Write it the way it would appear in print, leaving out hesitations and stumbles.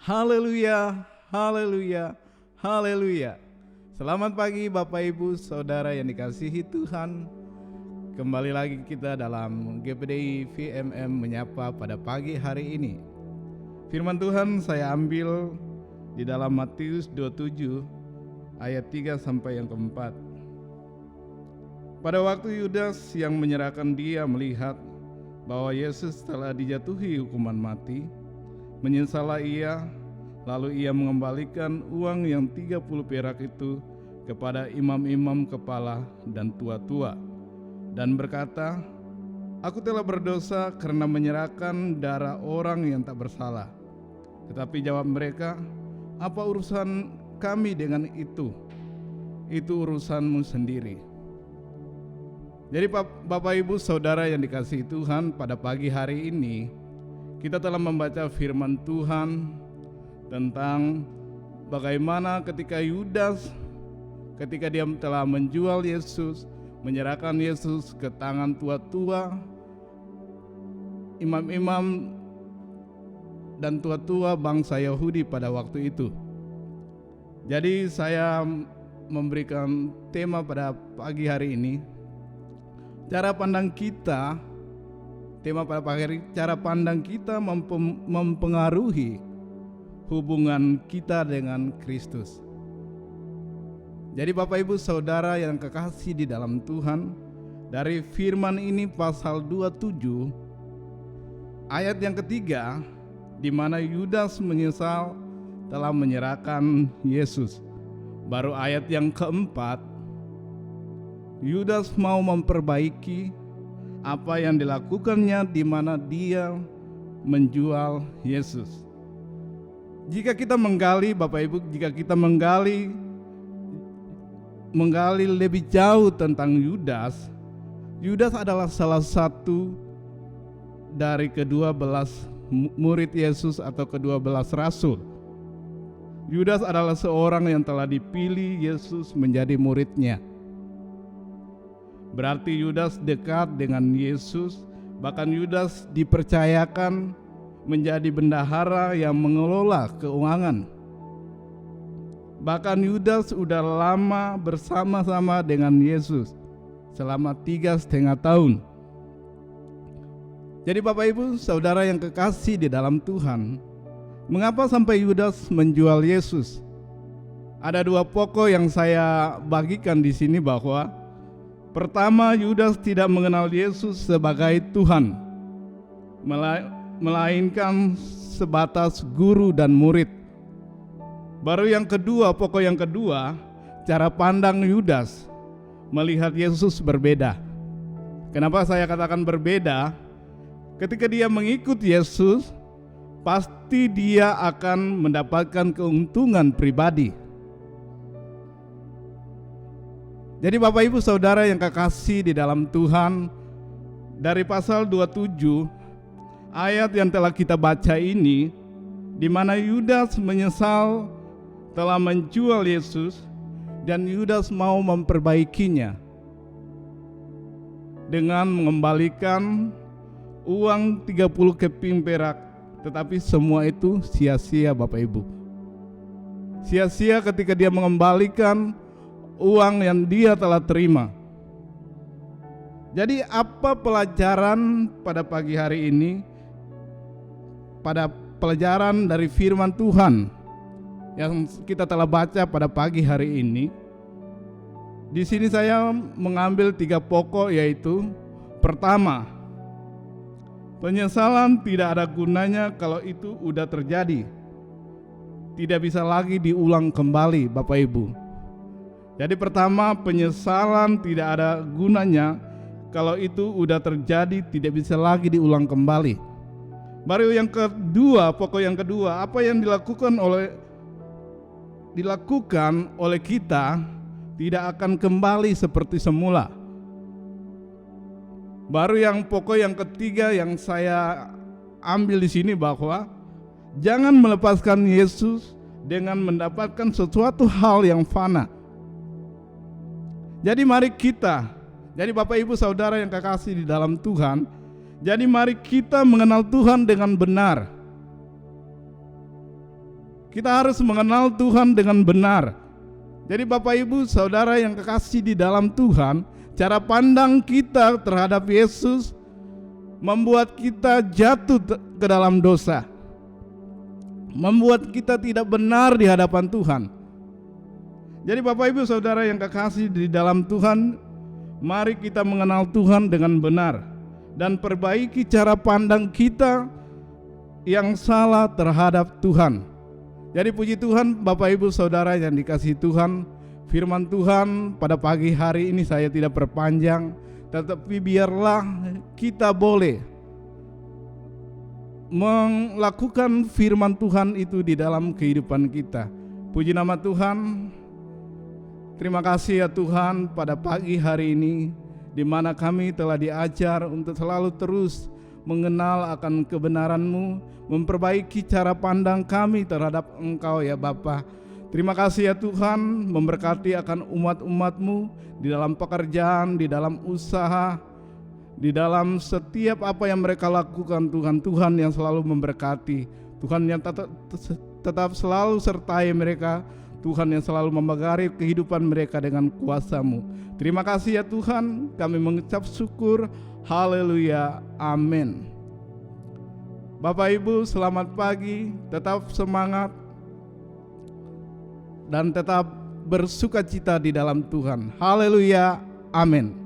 Haleluya, haleluya, haleluya. Selamat pagi Bapak Ibu Saudara yang dikasihi Tuhan. Kembali lagi kita dalam GPDI VMM menyapa pada pagi hari ini. Firman Tuhan saya ambil di dalam Matius 27 ayat 3 sampai yang keempat. Pada waktu Yudas yang menyerahkan dia melihat bahwa Yesus telah dijatuhi hukuman mati, menyesallah ia, lalu ia mengembalikan uang yang 30 perak itu kepada imam-imam kepala dan tua-tua, dan berkata, "Aku telah berdosa karena menyerahkan darah orang yang tak bersalah." Tetapi jawab mereka, "Apa urusan kami dengan itu? Itu urusanmu sendiri." Jadi Bapak Ibu Saudara yang dikasihi Tuhan, pada pagi hari ini kita telah membaca firman Tuhan tentang bagaimana ketika Yudas, ketika dia telah menjual Yesus, menyerahkan Yesus ke tangan tua-tua, imam-imam dan tua-tua bangsa Yahudi pada waktu itu. Jadi saya memberikan tema pada pagi hari ini, cara pandang kita. Tema pada pagi hari, cara pandang kita mempengaruhi hubungan kita dengan Kristus. Jadi Bapak Ibu Saudara yang kekasih di dalam Tuhan, dari firman ini pasal 27 ayat yang ketiga, di mana Yudas menyesal telah menyerahkan Yesus. Baru ayat yang keempat, Yudas mau memperbaiki apa yang dilakukannya di mana dia menjual Yesus. Jika kita menggali, Bapak Ibu, jika kita menggali lebih jauh tentang Yudas, Yudas adalah salah satu dari ke-12 murid Yesus atau ke-12 rasul. Yudas adalah seorang yang telah dipilih Yesus menjadi muridnya. Berarti Yudas dekat dengan Yesus, bahkan Yudas dipercayakan menjadi bendahara yang mengelola keuangan. Bahkan Yudas sudah lama bersama-sama dengan Yesus selama 3,5 tahun. Jadi Bapak Ibu Saudara yang kekasih di dalam Tuhan, mengapa sampai Yudas menjual Yesus? Ada dua pokok yang saya bagikan di sini, bahwa pertama, Yudas tidak mengenal Yesus sebagai Tuhan, melainkan sebatas guru dan murid. Baru yang kedua, pokok yang kedua, cara pandang Yudas melihat Yesus berbeda. Kenapa saya katakan berbeda? Ketika dia mengikut Yesus, pasti dia akan mendapatkan keuntungan pribadi. Jadi Bapak Ibu Saudara yang kekasih di dalam Tuhan, dari pasal 27 ayat yang telah kita baca ini, di mana Yudas menyesal telah menjual Yesus dan Yudas mau memperbaikinya dengan mengembalikan uang 30 keping perak. Tetapi semua itu sia-sia Bapak Ibu. Sia-sia ketika dia mengembalikan uang yang dia telah terima. Jadi apa pelajaran pada pagi hari ini? Pada pelajaran dari firman Tuhan yang kita telah baca pada pagi hari ini, di sini saya mengambil 3 pokok, yaitu pertama, penyesalan tidak ada gunanya kalau itu udah terjadi. Tidak bisa lagi diulang kembali Bapak Ibu. Jadi pertama, penyesalan tidak ada gunanya kalau itu udah terjadi, tidak bisa lagi diulang kembali. Baru yang kedua, pokok yang kedua, apa yang dilakukan oleh kita tidak akan kembali seperti semula. Baru yang pokok yang ketiga yang saya ambil di sini, bahwa jangan melepaskan Yesus dengan mendapatkan sesuatu hal yang fana. Jadi mari kita, jadi Bapak Ibu Saudara yang kekasih di dalam Tuhan, jadi mari kita mengenal Tuhan dengan benar. Kita harus mengenal Tuhan dengan benar. Jadi Bapak Ibu Saudara yang kekasih di dalam Tuhan, cara pandang kita terhadap Yesus membuat kita jatuh ke dalam dosa, membuat kita tidak benar di hadapan Tuhan. Jadi Bapak Ibu Saudara yang kekasih di dalam Tuhan, mari kita mengenal Tuhan dengan benar dan perbaiki cara pandang kita yang salah terhadap Tuhan. Jadi puji Tuhan Bapak Ibu Saudara yang dikasihi Tuhan, firman Tuhan pada pagi hari ini saya tidak perpanjang, tetapi biarlah kita boleh melakukan firman Tuhan itu di dalam kehidupan kita. Puji nama Tuhan. Terima kasih ya Tuhan pada pagi hari ini, di mana kami telah diajar untuk selalu terus mengenal akan kebenaran-Mu, memperbaiki cara pandang kami terhadap Engkau ya Bapa. Terima kasih ya Tuhan, memberkati akan umat-umat-Mu di dalam pekerjaan, di dalam usaha, di dalam setiap apa yang mereka lakukan Tuhan. Tuhan yang selalu memberkati, Tuhan yang tetap selalu sertai mereka, Tuhan yang selalu membagari kehidupan mereka dengan kuasa-Mu. Terima kasih ya Tuhan, kami mengucap syukur. Haleluya, amin. Bapak Ibu selamat pagi, tetap semangat dan tetap bersukacita di dalam Tuhan. Haleluya, amin.